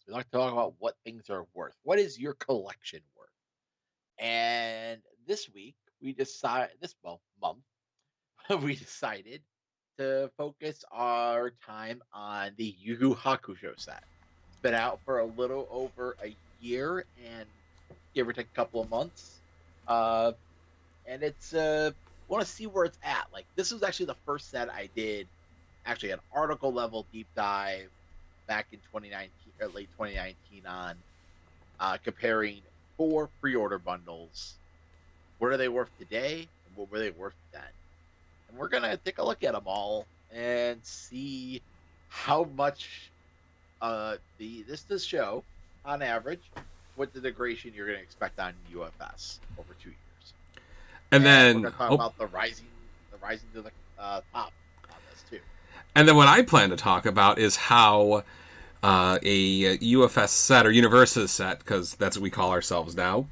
We like to talk about what things are worth. What is your collection worth? And this week we decide this month we decided to focus our time on the Yu Yu Hakusho set. It's been out for a little over a year and give or take a couple of months. Uh, and it's want to see where it's at. Like this was actually the first set I did actually an article level deep dive back in 2019 or late 2019 on comparing four pre-order bundles. What are they worth today, and what were they worth then? And we're gonna take a look at them all and see how much the this show on average, what the degradation you're gonna expect on UFS over 2 years. And And we're then, gonna talk oh, about the rising to the top on this too. and then what I plan to talk about is how a UFS set or Universus set, because that's what we call ourselves now,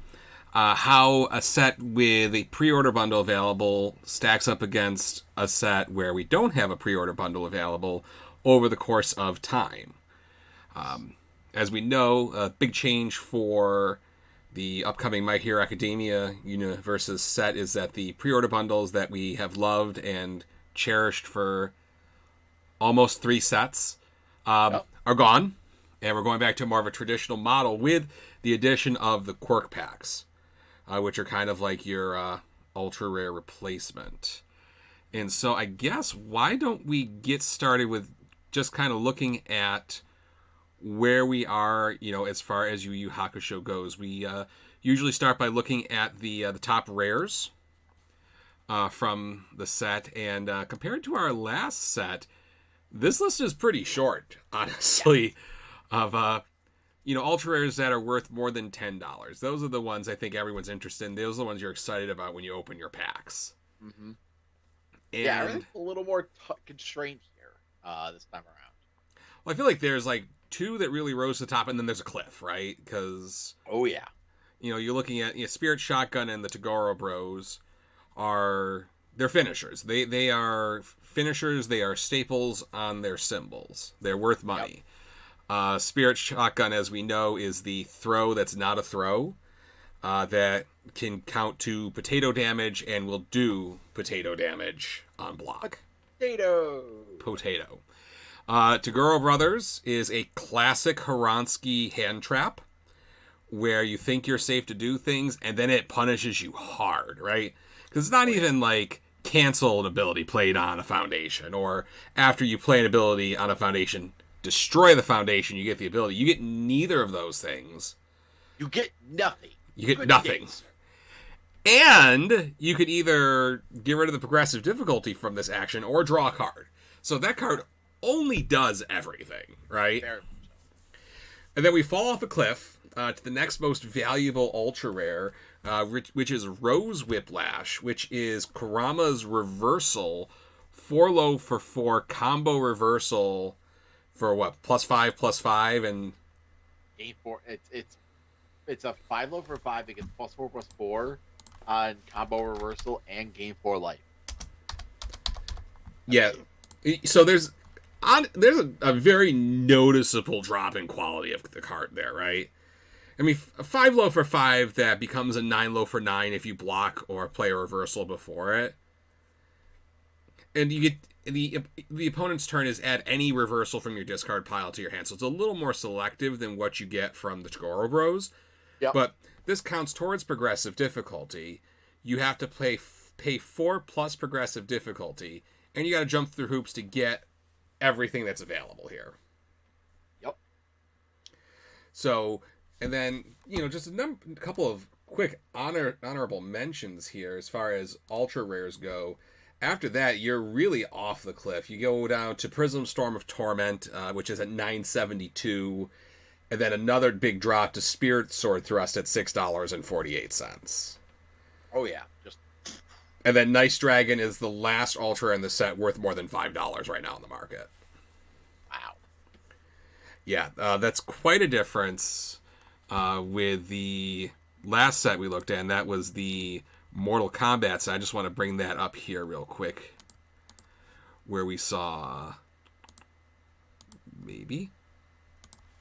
how a set with a pre-order bundle available stacks up against a set where we don't have a pre-order bundle available over the course of time. As we know, a big change for the upcoming My Hero Academia Universus set is that the pre-order bundles that we have loved and cherished for almost three sets Yep. are gone, and we're going back to more of a traditional model with the addition of the quirk packs, which are kind of like your ultra rare replacement. And so I guess why don't we get started with just kind of looking at where we are, as far as Yu Yu Hakusho goes. We usually start by looking at the top rares from the set, and compared to our last set, this list is pretty short, Yeah. honestly. Of ultra rares that are worth more than $10. Those are the ones I think everyone's interested in. Those are the ones you're excited about when you open your packs. Mm-hmm. Yeah, And everything's a little more constrained here this time around. well, I feel like there's like two that really rose to the top, and then there's a cliff, right? Because Oh yeah. you're looking at Spirit Shotgun and the Tagoro Bros are they're finishers. They are finishers. They are staples on their symbols. They're worth Yep. money. Spirit Shotgun, as we know, is the throw that's not a throw that can count to potato damage and will do potato damage on block. Potato. Potato. Tagoro Brothers is a classic Haransky hand trap where you think you're safe to do things and then it punishes you hard, right? Because it's not Oh yeah. even like cancel an ability played on a foundation, or after you play an ability on a foundation, destroy the foundation, you get the ability. You get neither of those things. You get nothing. You get Good nothing. days. And you could either get rid of the progressive difficulty from this action or draw a card. So that card only does everything, right? Very much so. And then we fall off a cliff to the next most valuable ultra rare, which is Rose Whiplash, which is Kurama's reversal, 4 low for 4 combo reversal for what, +5/+5, and Game four. It's a 5 low for 5. It gets +4/+4 on combo reversal and game 4 life. I yeah. mean, So there's a very noticeable drop in quality of the card there, right? I mean, a 5 low for 5 that becomes a 9 low for 9 if you block or play a reversal before it. And you get the opponent's turn is add any reversal from your discard pile to your hand. So it's a little more selective than what you get from the Tagoro Bros. yep. But this counts towards progressive difficulty. You have to pay 4 plus progressive difficulty, and you got to jump through hoops to get everything that's available here. Yep. So, and then just a couple of quick honorable mentions here as far as ultra rares go. After that, you're really off the cliff. You go down to Prism Storm of Torment, which is at 972, and then another big drop to Spirit Sword Thrust at $6.48. Oh yeah. Just And then Nice Dragon is the last ultra in the set, worth more than $5 right now in the market. wow. Yeah, that's quite a difference with the last set we looked at, and that was the Mortal Kombat set. I just want to bring that up here real quick, where we saw maybe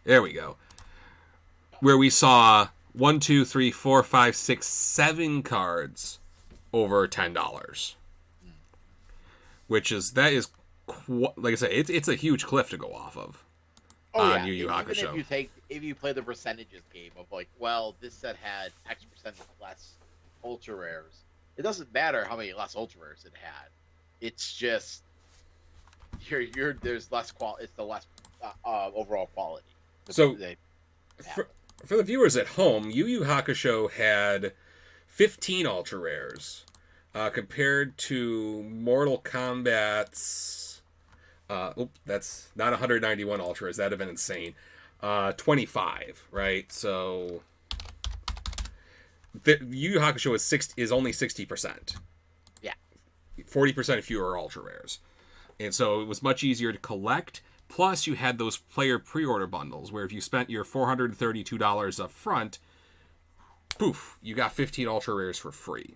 there we go. where we saw 1, 2, 3, 4, 5, 6, 7 cards over $10, Mm. which is like I said, it's a huge cliff to go off of Oh on yeah, Yu Yu even Hakusho. if you play the percentages game of like, well, this set had X percent less ultra rares. It doesn't matter how many less ultra rares it had. It's just there's less quality. It's the less overall quality. So They have. for the viewers at home, Yu Yu Hakusho had 15 ultra rares compared to Mortal Kombat's. That's not 191 ultra rares. That'd have been insane. 25, right? So the Yu Yu Hakusho is only 60%. Yeah. 40% fewer ultra rares. And so it was much easier to collect. Plus, you had those player pre-order bundles where if you spent your $432 up front, poof, you got 15 ultra rares for free.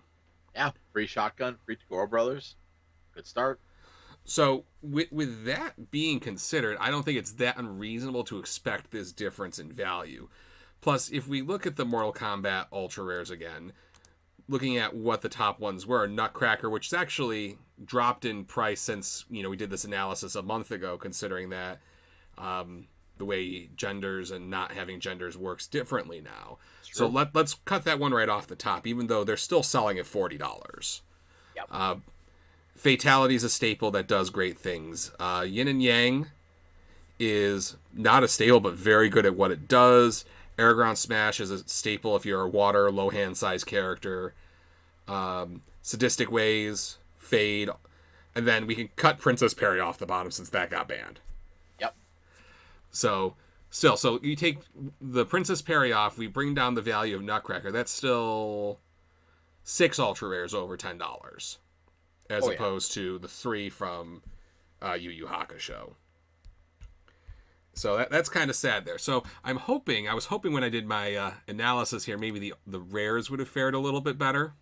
Yeah, free shotgun, free Tagoro Brothers. Good start. So with that being considered, I don't think it's that unreasonable to expect this difference in value. Plus, if we look at the Mortal Kombat ultra rares again, looking at what the top ones were, Nutcracker, which has actually dropped in price since we did this analysis a month ago, considering that the way genders and not having genders works differently now. So let's cut that one right off the top, even though they're still selling at $40. Yep. Fatality is a staple that does great things. Yin and Yang is not a staple, but very good at what it does. Airground Smash is a staple if you're a water, low hand size character. Sadistic Ways, Fade, and then we can cut Princess Perry off the bottom since that got banned. Yep. So you take the Princess Perry off, we bring down the value of Nutcracker. That's still 6 ultra rares over $10, as opposed to the 3 from Yu Yu Hakusho. So that's kind of sad there. So I was hoping when I did my analysis here, maybe the rares would have fared a little bit better.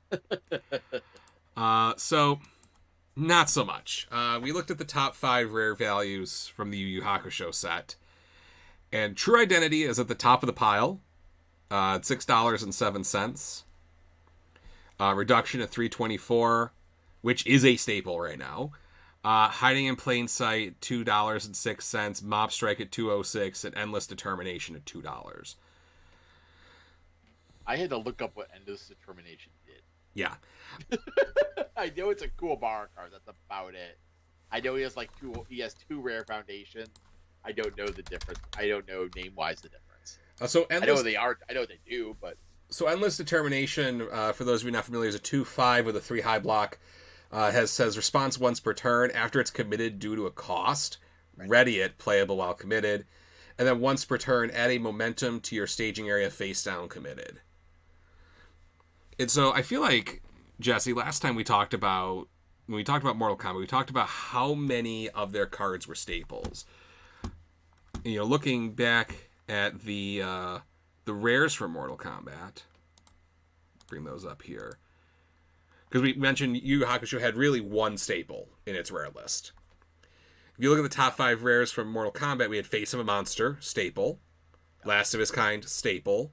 So not so much. We looked at the top 5 rare values from the Yu Yu Hakusho set, and True Identity is at the top of the pile, at $6.07. Reduction at $3.24, which is a staple right now. Hiding in Plain Sight, $2.06. Mob Strike at $2.06, and Endless Determination at $2. I had to look up what Endless Determination did. Yeah. I know it's a cool bar card. That's about it. I know he has he has 2 rare foundations. I don't know the difference. I don't know name wise the difference. I know they are. I know they do, but so Endless Determination, for those of you not familiar, is a 2/5 with a 3 high block. Says response once per turn after it's committed due to a cost. Right. Ready it, playable while committed. And then once per turn, add a momentum to your staging area face down committed. And so I feel like, Jesse, last time when we talked about Mortal Kombat, we talked about how many of their cards were staples. Looking back at the rares for Mortal Kombat, bring those up here. Because we mentioned Yu Yu Hakusho had really one staple in its rare list. If you look at the top 5 rares from Mortal Kombat, we had Face of a Monster, staple. Last of His Kind, staple.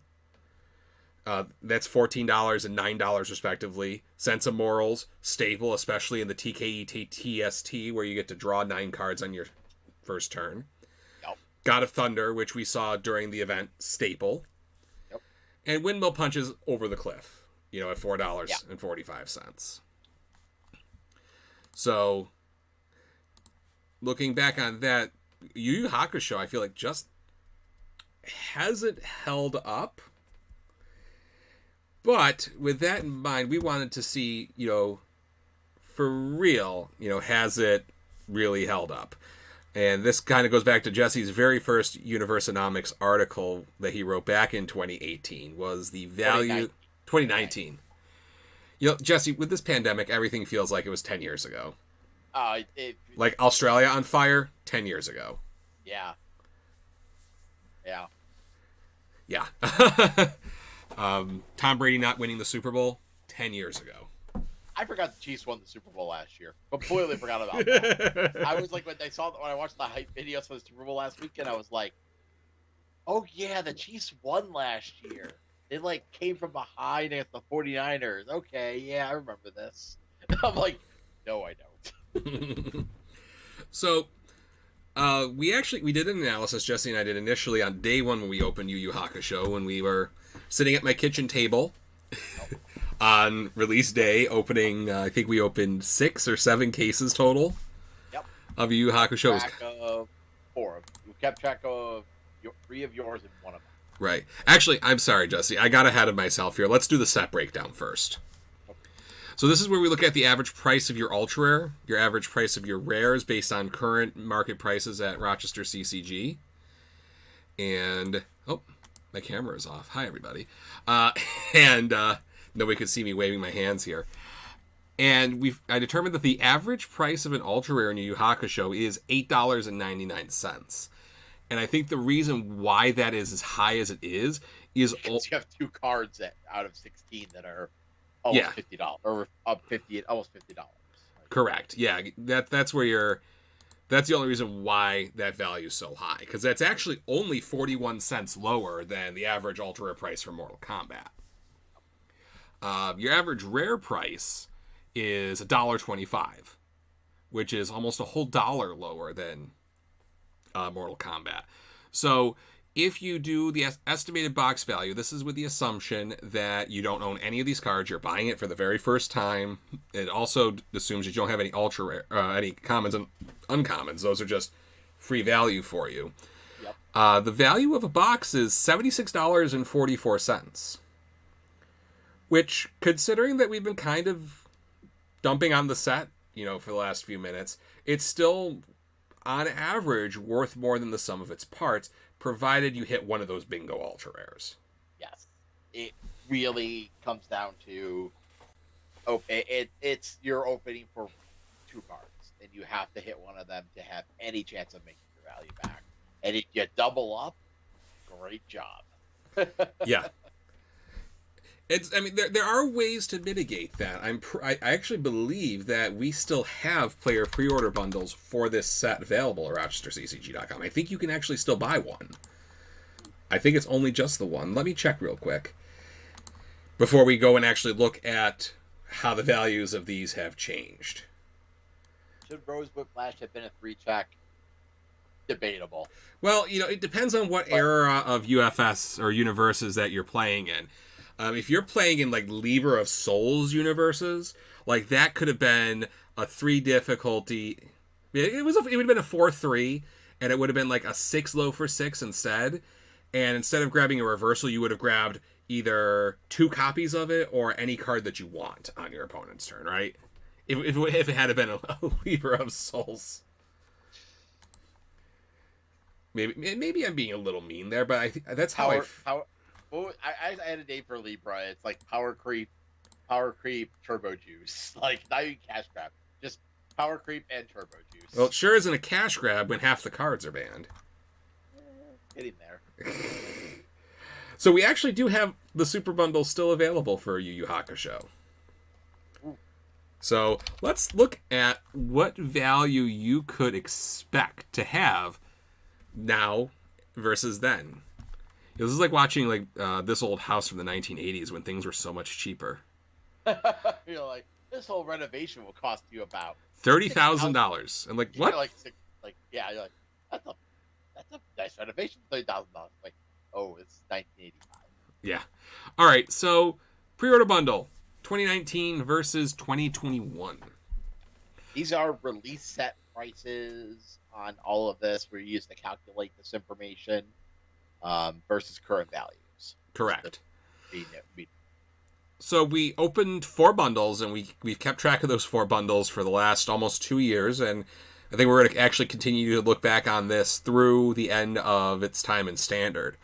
That's $14 and $9 respectively. Sense of Morals, staple, especially in the TKE TST, where you get to draw 9 cards on your first turn. Yep. God of Thunder, which we saw during the event, staple. Yep. And Windmill Punches Over the Cliff. At $4.45. So, looking back on that, Yu Yu Hakusho, I feel like just hasn't held up. But with that in mind, we wanted to see, for real, has it really held up? And this kind of goes back to Jesse's very first Univeranomics article that he wrote back in 2018, was the value... 2019. Jesse, with this pandemic, everything feels like it was 10 years ago. Like Australia on fire, 10 years ago. Yeah. Yeah. Yeah. Tom Brady not winning the Super Bowl, 10 years ago. I forgot the Chiefs won the Super Bowl last year. Completely forgot about that. I was like, when I watched the hype videos for the Super Bowl last weekend, I was like, Oh yeah, the Chiefs won last year. They like came from behind against the 49ers. Okay, yeah, I remember this. I'm like, no, I don't. So we did an analysis. Jesse and I did initially on day one when we opened Yu Yu Hakusho, when we were sitting at my kitchen table Oh, on release day, opening. I think we opened 6 or 7 cases total yep. of Yu Yu Hakusho. It was Track of four of you kept track of three of yours and one of mine. right. Actually, I'm sorry, Jesse. I got ahead of myself here. Let's do the set breakdown first. Okay. So this is where we look at the average price of your ultra rare, your average price of your rares based on current market prices at Rochester CCG. And oh, my camera is off. Hi, everybody. Uh, and nobody could see me waving my hands here. And I determined that the average price of an ultra rare in Yu Yu Hakusho is $8.99. And I think the reason why that is as high as it is Because you have two cards out of 16 that are yeah, almost $50 or up 50, almost $50. correct. Yeah, that's where that's the only reason why that value is so high, because that's actually only 41 cents lower than the average ultra rare price for Mortal Kombat. Your average rare price is $1.25, which is almost a whole dollar lower than Mortal Kombat. So if you do the estimated box value, this is with the assumption that you don't own any of these cards. You're buying it for the very first time. It also assumes that you don't have any ultra rare, any commons and uncommons. Those are just free value for you. Yep. The value of a box is $76.44, which, considering that we've been kind of dumping on the set, for the last few minutes, it's still, on average, worth more than the sum of its parts, provided you hit one of those bingo ultra rares. Yes. It really comes down to it's you're opening for two cards, and you have to hit one of them to have any chance of making your value back. And if you double up, great job. Yeah. There are ways to mitigate that. I actually believe that we still have player pre-order bundles for this set available at RochesterCCG.com. I think you can actually still buy one. I think it's only just the one. Let me check real quick before we go and actually look at how the values of these have changed. Should Rosebud Flash have been a 3-check? Debatable. Well, it depends on what era of UFS or universes that you're playing in. If you're playing in like Lever of Souls universes, like that could have been a 3 difficulty. It would have been a 4-3, and it would have been like a 6 low for 6 instead. And instead of grabbing a reversal, you would have grabbed either 2 copies of it or any card that you want on your opponent's turn, right? If it had been a Lever of Souls. Maybe I'm being a little mean there, but that's how I had a name for Libra. It's like power creep, turbo juice. Like not even cash grab, just power creep and turbo juice. Well, it sure isn't a cash grab when half the cards are banned. Getting there. So we actually do have the Super Bundle still available for Yu Yu Hakusho. Ooh. So let's look at what value you could expect to have now versus then. This is like watching This Old House from the 1980s when things were so much cheaper. You're like, this whole renovation will cost you about $30,000. And what? You're like, you're like, that's a nice renovation, $30,000. Like, oh, it's 1985. Yeah. All right. So pre-order bundle 2019 versus 2021. These are release set prices on all of this. We're used to calculate this information. Versus current values. Correct. We So we opened 4 bundles, and we've kept track of those 4 bundles for the last almost 2 years, and I think we're going to actually continue to look back on this through the end of its time in Standard.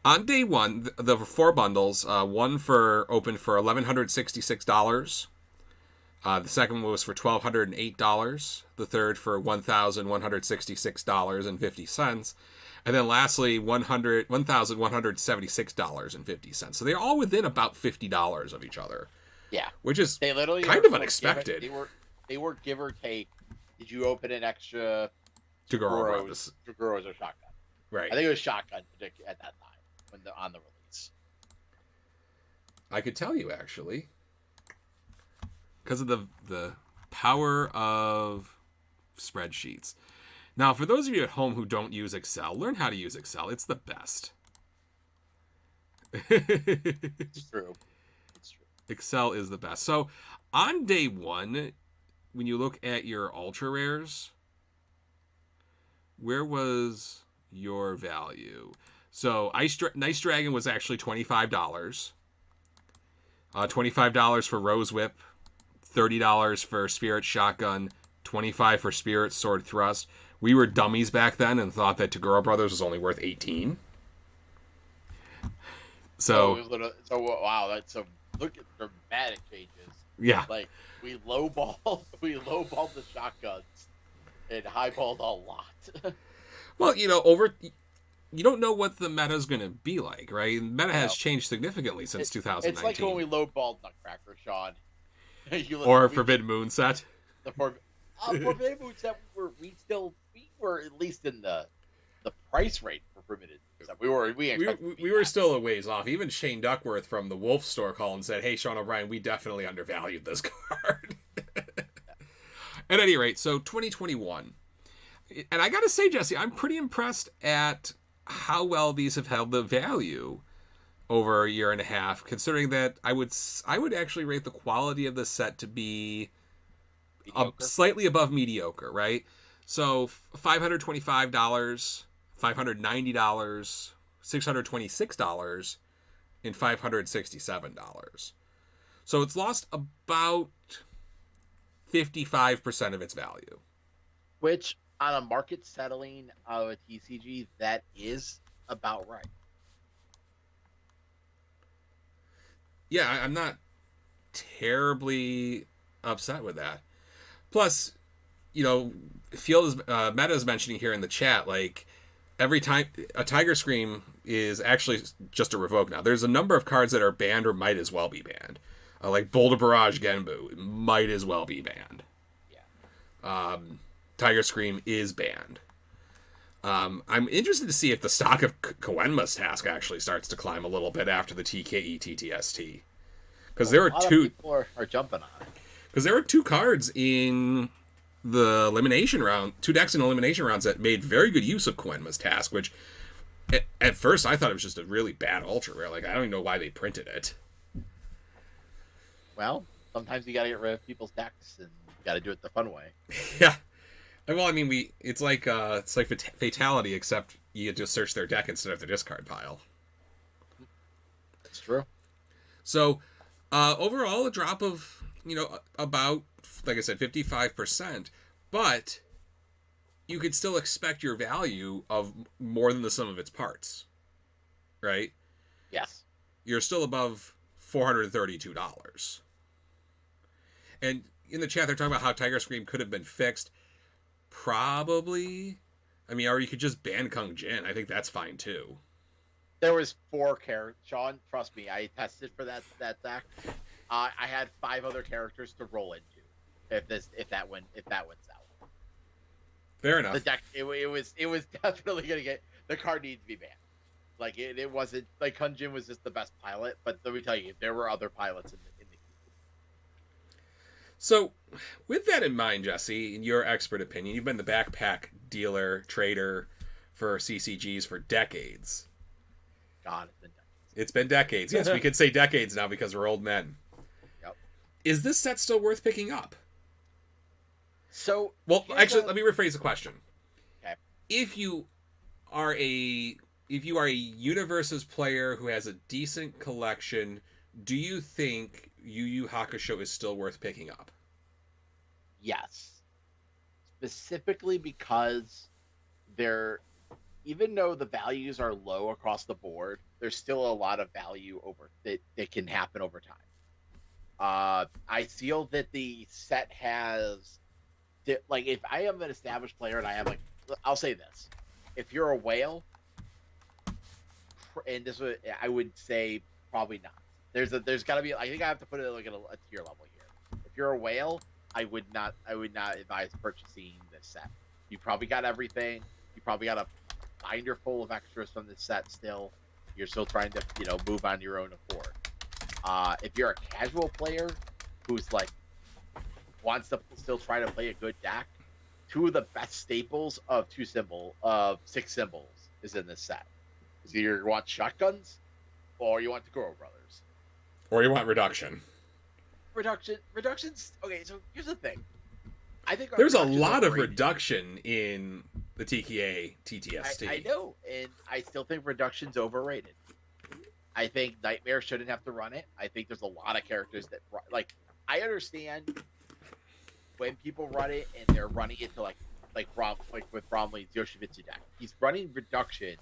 On day 1, the 4 bundles, one opened for $1,166. The second one was for $1,208. The third for $1,166.50. And then lastly, $1,176.50. So they're all within about $50 of each other. Yeah. Which is they literally kind of unexpected. They were give or take. Did you open an extra Toguro or shotgun? Right. I think it was Shotgun at that time on the release. I could tell you actually, because of the power of spreadsheets. Now, for those of you at home who don't use Excel, learn how to use Excel. It's the best. It's true. It's true. Excel is the best. So, on day one, when you look at your ultra rares, where was your value? So, Nice Dragon was actually $25. $25 for Rose Whip, $30 for Spirit Shotgun, $25 for Spirit Sword Thrust. We were dummies back then and thought that Tagoro Brothers was only worth $18. So wow, that's some look at dramatic changes. Yeah. Like we lowballed the shotguns and highballed a lot. Well, you don't know what the meta is going to be like, right? Meta has changed significantly since 2019. It's like when we lowballed Nutcracker, Sean. Or Forbidden Moon set. The Forbidden Moon set, we were at least in the price rate for Forbidden Moon set. We were still a ways off. Even Shane Duckworth from the Wolf Store called and said, "Hey, Sean O'Brien, we definitely undervalued this card." At any rate, so 2021. And I got to say, Jesse, I'm pretty impressed at how well these have held the value over a year and a half, considering that I would actually rate the quality of the set to be slightly above mediocre, right? So $525, $590, $626, and $567. So it's lost about 55% of its value. Which, on a market settling of a TCG, that is about right. Yeah, I'm not terribly upset with that. Plus, Field is Meta is mentioning here in the chat, like every time a Tiger Scream is actually just a revoke now. There's a number of cards that are banned or might as well be banned, like Boulder Barrage Genbu might as well be banned. Yeah. Tiger Scream is banned. I'm interested to see if the stock of Koenma's Task actually starts to climb a little bit after the TKE TTST. Because there are two people are jumping on it. Because there were two cards in the elimination round, two decks in elimination rounds that made very good use of Koenma's Task, which at first I thought it was just a really bad ultra rare. Like, I don't even know why they printed it. Well, sometimes you gotta get rid of people's decks, and you gotta do it the fun way. Yeah. Well, I mean, it's like Fatality, except you just search their deck instead of their discard pile. That's true. So, overall, a drop of, about, like I said, 55%. But you could still expect your value of more than the sum of its parts. Right? Yes. You're still above $432. And in the chat, they're talking about how Tiger Scream could have been fixed. Probably. I mean, or you could just ban Kung Jin. I think that's fine too. There was 4 characters. Sean, trust me, I tested for that deck. I had 5 other characters to roll into if that went south. Fair enough. The deck it was definitely gonna get, the card needs to be banned. Like it wasn't like Kung Jin was just the best pilot, but let me tell you, there were other pilots in the So, with that in mind, Jesse, in your expert opinion, you've been the backpack dealer, trader for CCGs for decades. God, it's been decades. Yes, we could say decades now because we're old men. Yep. Is this set still worth picking up? So, well, actually, let me rephrase the question. Okay. If you are a Universes player who has a decent collection, do you think Yu Yu Hakusho is still worth picking up? Yes. Specifically because even though the values are low across the board, there's still a lot of value that can happen over time. I feel that the set has, like, if I am an established player and I have, like, I'll say this: if you're a whale, and I would say probably not. There's got to be. I think I have to put it like at a tier level here. If you're a whale, I would not advise purchasing this set. You probably got everything. You probably got binder full of extras from the set still. You're still trying to, move on your own accord. If you're a casual player who's like wants to still try to play a good deck, two of the best staples of 6 symbols is in this set. Is either you want shotguns or you want the Goro brothers. Or you want reduction. Reductions. Okay, so here's the thing. I think there's a lot of reduction in the TKA TTST. I know, and I still think reduction's overrated. I think Nightmare shouldn't have to run it. I think there's a lot of characters that I understand when people run it and they're running it to like with Bromley's Yoshivitsu deck. He's running reduction.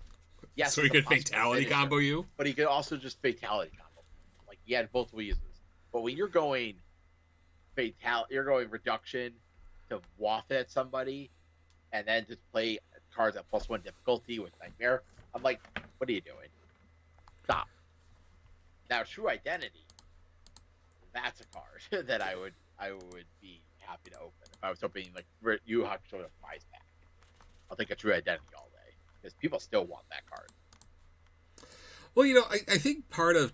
Yes, so he could fatality combo you, but he could also just fatality combo. Like he had multiple uses. But when you're going reduction to waft at somebody, and then just play cards at +1 difficulty with Nightmare, I'm like, what are you doing? Stop. Now, True Identity, that's a card that I would be happy to open if I was opening like Yu Hakusho prize pack. I'll take a True Identity all day because people still want that card. Well, I think part of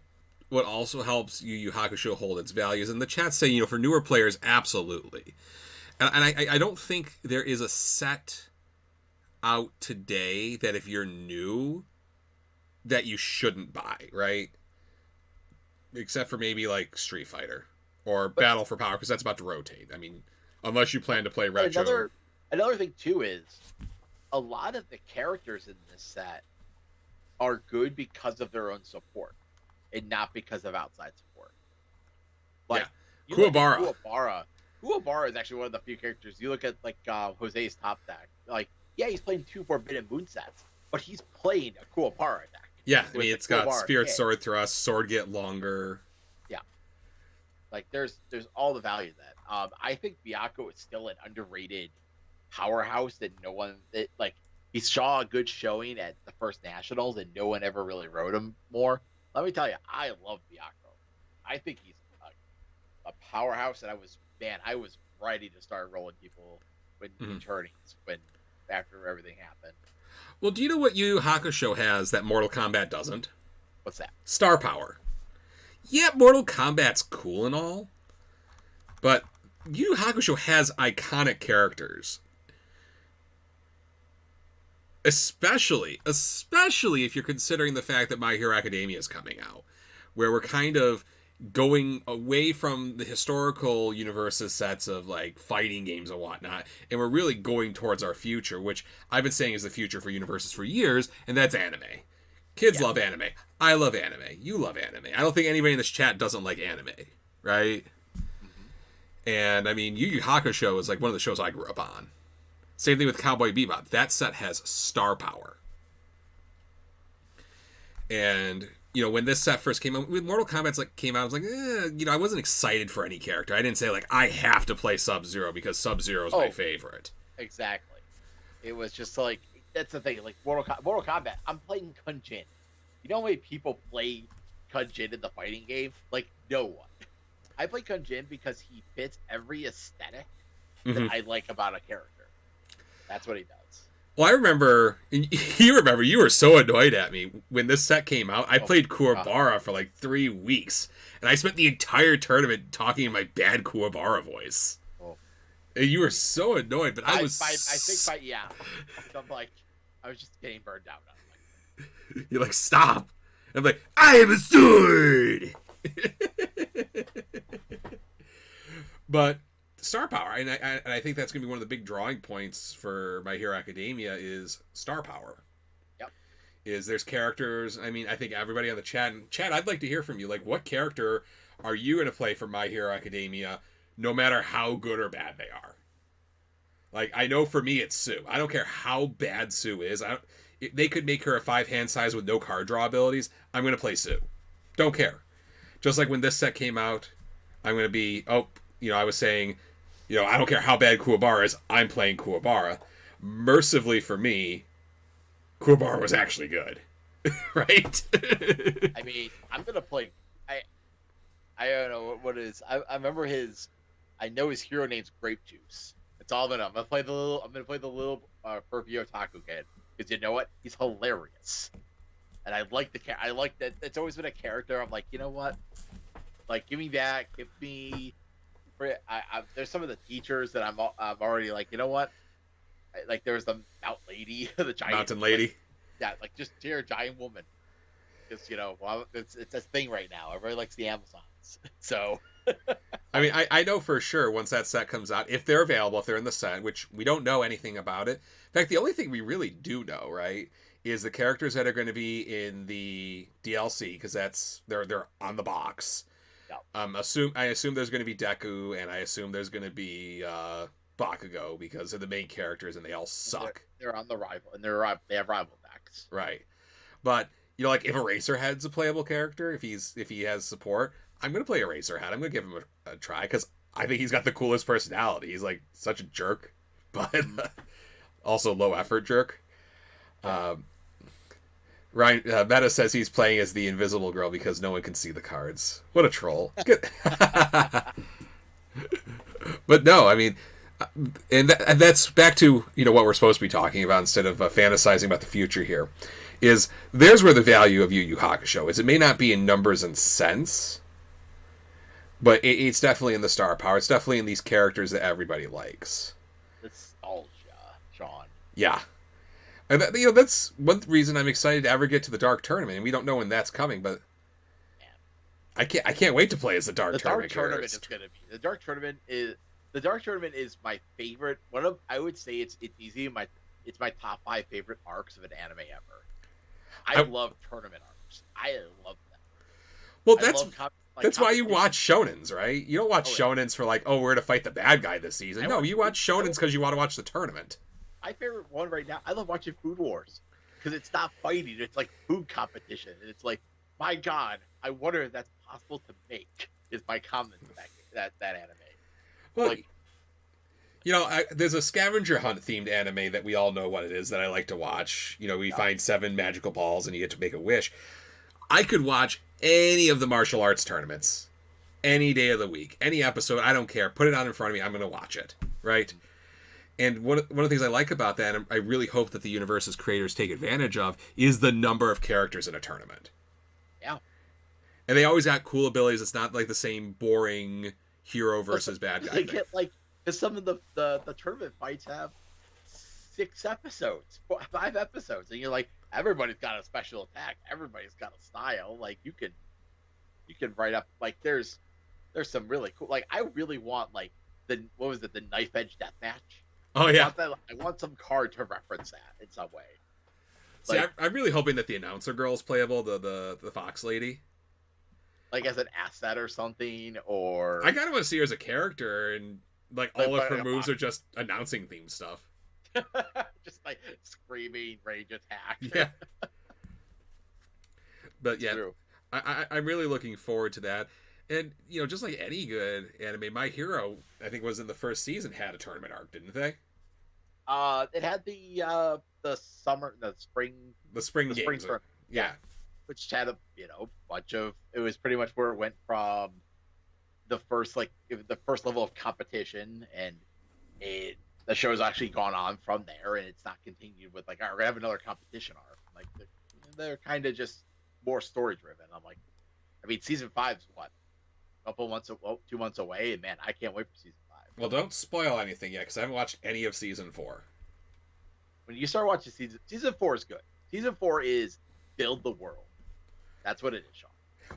what also helps Yu Yu Hakusho hold its values, and the chat saying, for newer players, absolutely. And I don't think there is a set out today that if you're new, that you shouldn't buy, right? Except for maybe like Street Fighter or Battle for Power, because that's about to rotate. I mean, unless you plan to play retro. Another thing too is a lot of the characters in this set are good because of their own support and not because of outside support. Like Kuwabara. Kuwabara is actually one of the few characters. You look at like Jose's top deck. Like, yeah, he's playing 2 Forbidden Moon sets, but he's playing a Kuwabara deck. Yeah, I mean, it's got Spirit Sword Thrust, Sword Get Longer. Yeah. Like, there's all the value in that. I think Byakuya is still an underrated powerhouse that he saw a good showing at the first Nationals and no one ever really wrote him more. Let me tell you, I love Byakuya. I think he's a powerhouse, and I was ready to start rolling people when after everything happened. Well, do you know what Yu Yu Hakusho has that Mortal Kombat doesn't? What's that? Star power. Yeah, Mortal Kombat's cool and all, but Yu Yu Hakusho has iconic characters. Especially if you're considering the fact that My Hero Academia is coming out, where we're kind of going away from the historical universes sets of like fighting games and whatnot, and we're really going towards our future, which I've been saying is the future for universes for years, and that's anime. Kids love anime. I love anime. You love anime. I don't think anybody in this chat doesn't like anime, right? Mm-hmm. And I mean, Yu Yu Hakusho is like one of the shows I grew up on. Same thing with Cowboy Bebop. That set has star power. And when this set first came out, when Mortal Kombat came out, I was like, I wasn't excited for any character. I didn't say like I have to play Sub-Zero because Sub-Zero is my favorite. Exactly. It was just like, that's the thing. Like Mortal Kombat, I'm playing Kun Jin. You know how many people play Kun Jin in the fighting game? Like no one. I play Kun Jin because he fits every aesthetic that I like about a character. That's what he does. Well, I remember, you were so annoyed at me when this set came out. I played Kuwabara for like 3 weeks, and I spent the entire tournament talking in my bad Kuwabara voice. Oh. And you were so annoyed, but I was... I'm like, I was just getting burned out. You're like, stop. I'm like, I am a sword! But... star power, and I think that's going to be one of the big drawing points for My Hero Academia is star power. Yep. There's characters, I mean, I think everybody on the chat, I'd like to hear from you, like, what character are you going to play for My Hero Academia, no matter how good or bad they are? Like, I know for me it's Sue. I don't care how bad Sue is. If they could make her a 5-hand size with no card draw abilities, I'm going to play Sue. Don't care. Just like when this set came out, I'm going to be, I was saying, I don't care how bad Kuwabara is, I'm playing Kuwabara. Mercifully for me, Kuwabara was actually good. Right? I mean, I'm going to play... I don't know what it is. I remember I know his hero name's Grape Juice. That's all I'm going to play the little Furby Otaku kid. because you know what? He's hilarious, and I like I like that. It's always been a character. I'm like, you know what? Like, give me that. Give me. There's some of the teachers that I'm already like, you know what? Like there was the Mount Lady, the giant Mountain like Lady. yeah, like just dear giant woman. Because well, it's a thing right now. Everybody likes the Amazons, so I mean, I know for sure once that set comes out, if they're available, if they're in the set, which we don't know anything about it. In fact, the only thing we really do know, right, is the characters that are going to be in the DLC because they're on the box. yeah, I assume there's going to be Deku, and I assume there's going to be Bakugo because they're the main characters and they all suck. they're on the rival, and they have rival decks. Right. But like if Eraserhead's a playable character, if he has support, I'm gonna play Eraserhead. I'm gonna give him a try because I think he's got the coolest personality. He's like such a jerk, but also low effort jerk. Ryan Meta says he's playing as the Invisible Girl because no one can see the cards. What a troll! But no, I mean, and that's back to what we're supposed to be talking about instead of fantasizing about the future here. Is there's where the value of Yu Yu Hakusho is. It may not be in numbers and cents, but it's definitely in the star power. It's definitely in these characters that everybody likes. Nostalgia, Sean. Yeah. And that's one reason I'm excited to ever get to the Dark Tournament. And we don't know when that's coming, but man, I can't wait to play as the Dark Tournament. The Dark Tournament is going to be the Dark Tournament is my favorite. I would say it's easy. It's my top 5 favorite arcs of an anime ever. I love tournament arcs. I love them. Well, that's why you watch shonens, right? You don't watch shonens for we're going to fight the bad guy this season. No, you watch shonens because you want to watch the tournament. My favorite one right now, I love watching Food Wars because it's not fighting; it's like food competition, and it's like, my God, I wonder if that's possible to make. Is my comment to that anime? Well, there's a scavenger hunt themed anime that we all know what it is that I like to watch. We find 7 magical balls and you get to make a wish. I could watch any of the martial arts tournaments any day of the week, any episode. I don't care. Put it on in front of me. I'm going to watch it. Right. And one of the things I like about that, and I really hope that the universe's creators take advantage of, is the number of characters in a tournament. Yeah. And they always got cool abilities. It's not like the same boring hero versus bad guy thing. Because some of the tournament fights have 6 episodes, 5 episodes, and you're like, everybody's got a special attack, everybody's got a style. Like you can write up there's some really cool. I really want the knife edge death match. Oh yeah, I want some card to reference that in some way. See, I'm really hoping that the announcer girl's playable, the Fox lady. As an asset or something, or I kind of want to see her as a character, and all of her moves are just announcing theme stuff. Just screaming rage attack. Yeah. But yeah, I'm really looking forward to that. And just like any good anime, My Hero, I think was in the first season, had a tournament arc, didn't they? It had the spring games. Yeah. Which had a bunch of. It was pretty much where it went from the first level of competition, and the show's actually gone on from there, and it's not continued with we're gonna have another competition arc. They're kind of just more story driven. I'm like, I mean, season 5's what, a couple months, 2 months away, and man, I can't wait for season 5. Well, don't spoil anything yet because I haven't watched any of season 4. When you start watching season 4 is good. Season 4 is build the world. That's what it is, Sean.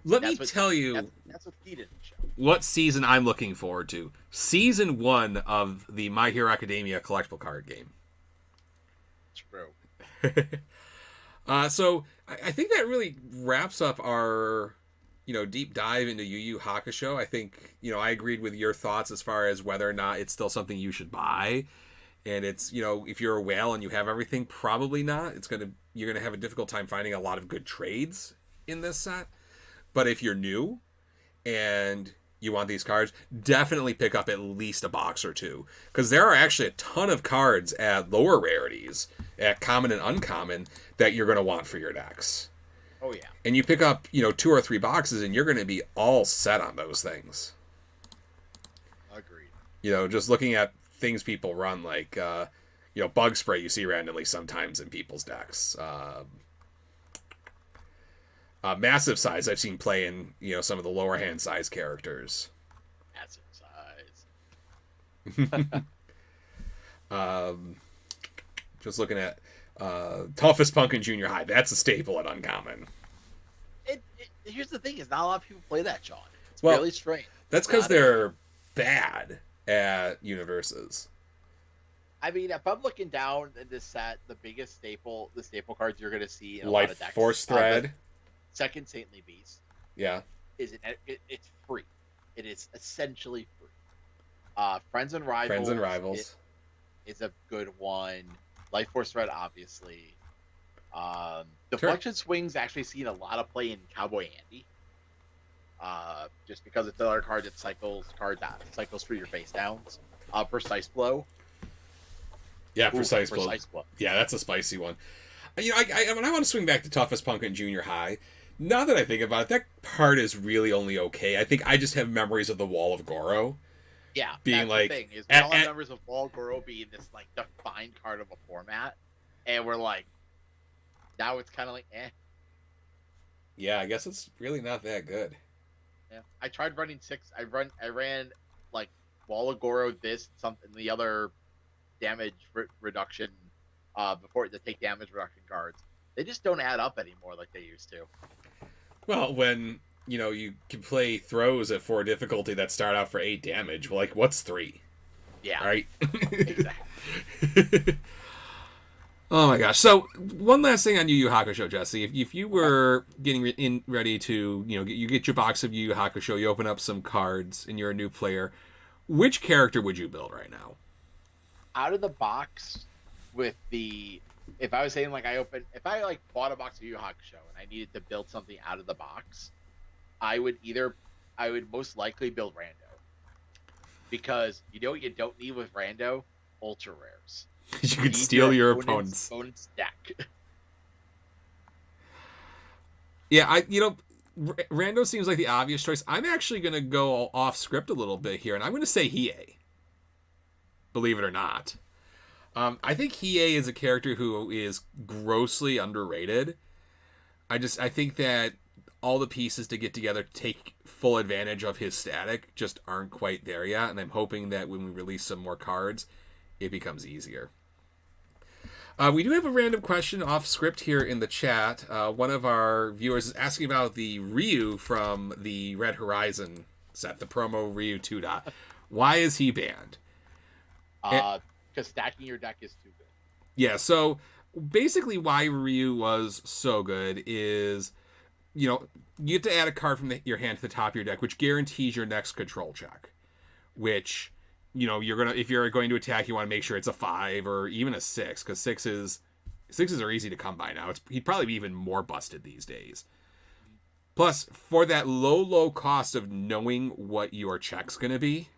Let me tell you, that's what's needed in the show. What season I'm looking forward to. Season 1 of the My Hero Academia collectible card game. True. So I think that really wraps up our, deep dive into Yu Yu Hakusho. I think, I agreed with your thoughts as far as whether or not it's still something you should buy. And it's, if you're a whale and you have everything, probably not. You're going to have a difficult time finding a lot of good trades in this set. But if you're new and you want these cards, definitely pick up at least a box or 2. Because there are actually a ton of cards at lower rarities, at common and uncommon, that you're going to want for your decks. Oh, yeah. And you pick up, 2 or 3 boxes, and you're going to be all set on those things. Agreed. Just looking at things people run, Bug Spray you see randomly sometimes in people's decks. Massive Size I've seen play in some of the lower hand size characters. Massive size. um, just looking at Toughest Punk in Junior High. That's a staple at Uncommon. Here's the thing: is not a lot of people play that, Sean. It's Well, really strange. That's because they're bad at universes. I mean, if I'm looking down in this set, the staple cards you're going to see in a Life lot of decks, Force Thread, second Saintly Beast, yeah, it's free. It is essentially free. Friends and Rivals, is a good one. Life Force Thread, obviously. Deflection Swing's actually seen a lot of play in Cowboy Andy. Just because it's another card that cycles through your face downs. Precise Blow. Yeah, Precise Blow. Yeah, that's a spicy one. When I want to swing back to Toughest Punk in Junior High, now that I think about it, that part is really only okay. I think I just have memories of the Wall of Goro. Yeah, being that's the thing, is we all have memories of Wall of Goro being this like defined card of a format, and we're like, now it's kind of like, eh. Yeah, I guess it's really not that good. Yeah, I tried running 6. I ran like Wall of Goro, this something the other damage reduction before the take damage reduction cards. They just don't add up anymore like they used to. Well, when you can play throws at 4 difficulty that start out for 8 damage, like what's 3? Yeah, right. Exactly. Oh my gosh! So one last thing on Yu Yu Hakusho, Jesse. If you were getting ready to you get your box of Yu Yu Hakusho, you open up some cards, and you're a new player, which character would you build right now? Out of the box, if I was saying if I bought a box of Yu Yu Hakusho and I needed to build something out of the box, I would most likely build Rando, because you don't need with Rando? Ultra rares. You could steal your opponent's deck. Yeah, Rando seems like the obvious choice. I'm actually going to go off script a little bit here, and I'm going to say Hiei. Believe it or not. I think Hiei is a character who is grossly underrated. I think that all the pieces to get together to take full advantage of his static just aren't quite there yet, and I'm hoping that when we release some more cards, it becomes easier. We do have a random question off script here in the chat. One of our viewers is asking about the Ryu from the Red Horizon set, the promo Ryu 2. Why is he banned? Because stacking your deck is too good. Yeah, so basically why Ryu was so good is, you get to add a card from your hand to the top of your deck, which guarantees your next control check, which... if you're going to attack, you want to make sure it's a 5 or even a 6, because sixes are easy to come by now. He'd probably be even more busted these days. Plus, for that low cost of knowing what your check's going to be,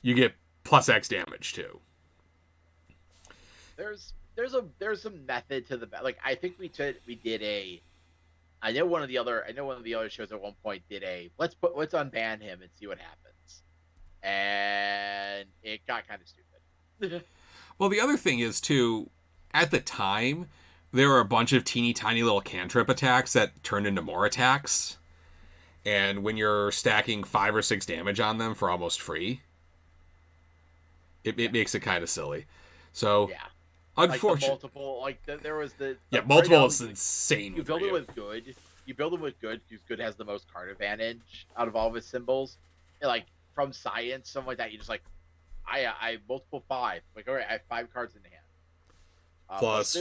you get plus X damage too. There's some method to the I think we did a. I know one of the other shows at one point did a let's unban him and see what happens. And it got kind of stupid. Well, the other thing is, too, at the time, there were a bunch of teeny tiny little cantrip attacks that turned into more attacks. And when you're stacking 5 or 6 damage on them for almost free, it makes it kind of silly. So, yeah. unfortunately... there was the... multiple is insane. You build it with good. Because good has the most card advantage out of all of his symbols. From science, something like that, you just I multiple 5. All right, I have 5 cards in hand. Plus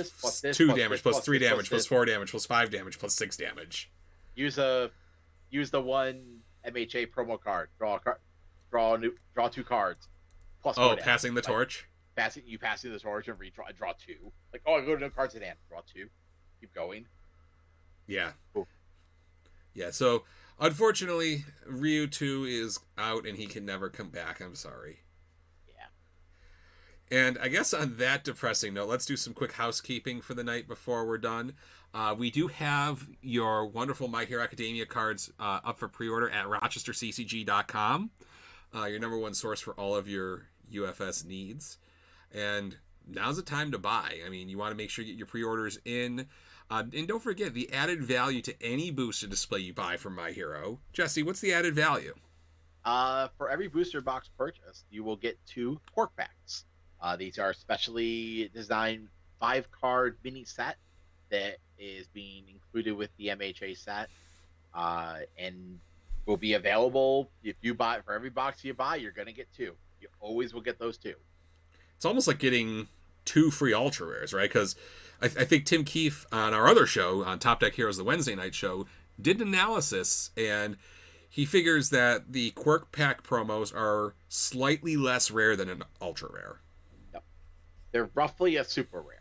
2 damage, plus 3 damage, plus 4 damage, plus 5 damage, plus 6 damage. Use the one MHA promo card. Draw 2 cards. Plus passing the torch. Passing the torch and draw 2. I go to no cards in hand. Draw 2. Keep going. Yeah. Cool. Yeah. So. Unfortunately, Ryu 2 is out and he can never come back. I'm sorry. Yeah. And I guess on that depressing note, let's do some quick housekeeping for the night before we're done. We do have your wonderful My Hero Academia cards up for pre-order at rochesterccg.com. Your number one source for all of your UFS needs. And now's the time to buy. I mean, you want to make sure you get your pre-orders in. And don't forget the added value to any booster display you buy from My Hero. Jesse, what's the added value? For every booster box purchased, you will get 2 quirk packs. These are specially designed 5-card mini set that is being included with the MHA set, and will be available if you buy. For every box you buy, you're gonna get 2. You always will get those 2. It's almost like getting 2 free ultra rares, right? Because I think Tim Keefe on our other show, on Top Deck Heroes, the Wednesday night show, did an analysis, and he figures that the quirk pack promos are slightly less rare than an ultra rare. Yep. They're roughly a super rare.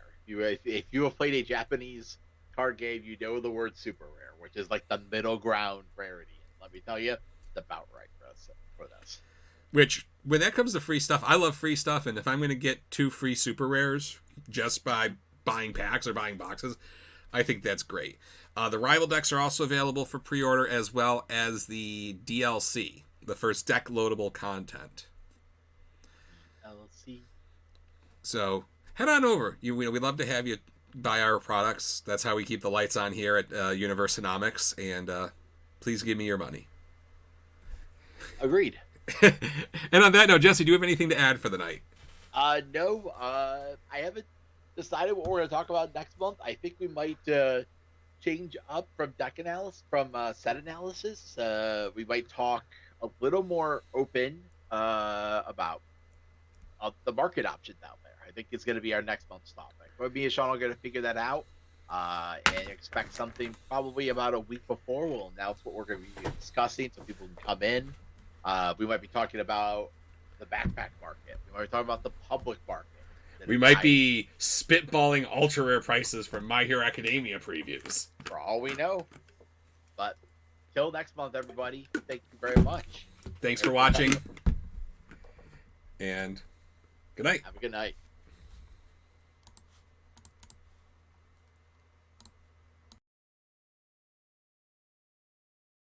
If you have played a Japanese card game, you know the word super rare, which is like the middle ground rarity. And let me tell you, it's about right for this. Which, when that comes to free stuff, I love free stuff, and if I'm going to get 2 free super rares just by buying packs or buying boxes, I think that's great. The rival decks are also available for pre-order, as well as the DLC, the first deck loadable content. DLC. So head on over. We'd love to have you buy our products. That's how we keep the lights on here at Univeranomics, and please give me your money. Agreed. And on that note, Jesse, do you have anything to add for the night? No. I haven't decided what we're going to talk about next month. I think we might change up from deck analysis, from set analysis. We might talk a little more open about the market options out there. I think it's going to be our next month's topic. But me and Sean are going to figure that out and expect something probably about a week before. We'll announce what we're going to be discussing so people can come in. We might be talking about the backpack market. We might be talking about the public market. We might be spitballing ultra rare prices from My Hero Academia previews. For all we know. But till next month, everybody, thank you very much. Thanks for watching. And good night. Have a good night.